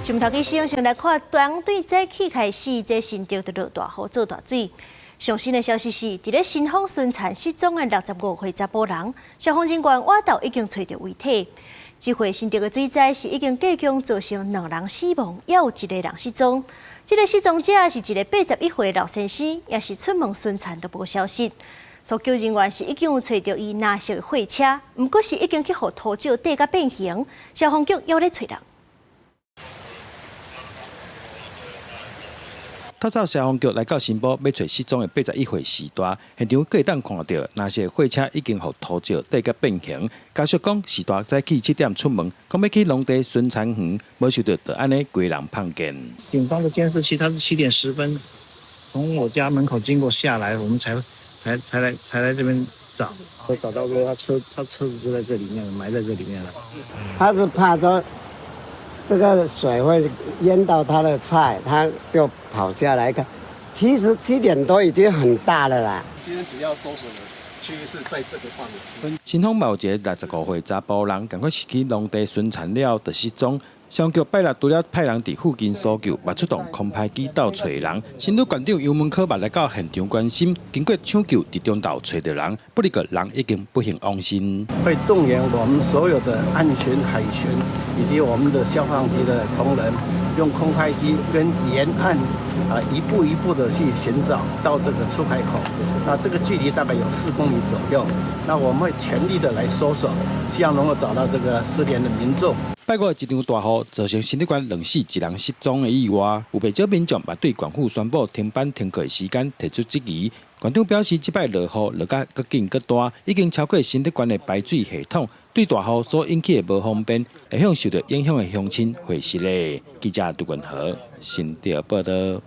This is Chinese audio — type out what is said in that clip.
新聞頭家先來看，當對早起開始，這新竹就落大雨做大水。上新的消息是，在新豐順產失蹤的65歲查甫人，消防人員挖到已經找到遺體。這回新竹的水災是已經計共造成2人死亡，也有1個人失蹤。這個失蹤者是一個81歲老先生，也是出門順產都無消息。搜救人員是已經有找到伊藍色的貨車，不過是已經去予土石地甲變形，消防局又在找人。透早消防局來到新埔要找失蹤的81歲時代，現場可以當看到藍色貨車已經予土石地甲變形。家屬講時代早起7點出門，講要去農地巡產園，沒想到就安尼歸人碰見。警方的監視器，它是7點10分從我家門口經過下來，我們才來這邊找，找到說他車子就在這裡面，埋在這裡面了。他是怕說這個水會淹到他的菜，他就跑下來看。其實7點多已經很大了啦。今天主要搜索的區域是在這個範圍。新豐某一個65歲查甫人，趕快是去農地巡產了，就失蹤。消防局拜六除了派人在附近搜救，也出動空拍機到找人。新竹縣長游文科也來到現場關心，經過搶救，在中島找到人，不過人已經不幸往生。會動員我們所有的岸巡、海巡以及我們的消防局的同仁，用空拍機跟沿岸一步一步的去尋找到這個出海口。那這個距離大概有4公里左右。那我們會全力的來搜索，希望能夠找到這個失聯的民眾。拜過一場大雨，造成新竹縣2死1人失蹤的意外，有不少民眾也對縣府宣布停班停課的時間提出質疑。縣長表示，這擺落雨落甲閣緊閣大，已經超過新竹縣的排水系統，對大雨所引起的無方便，會向受到影響的鄉親回釋咧。記者杜文和新竹報道。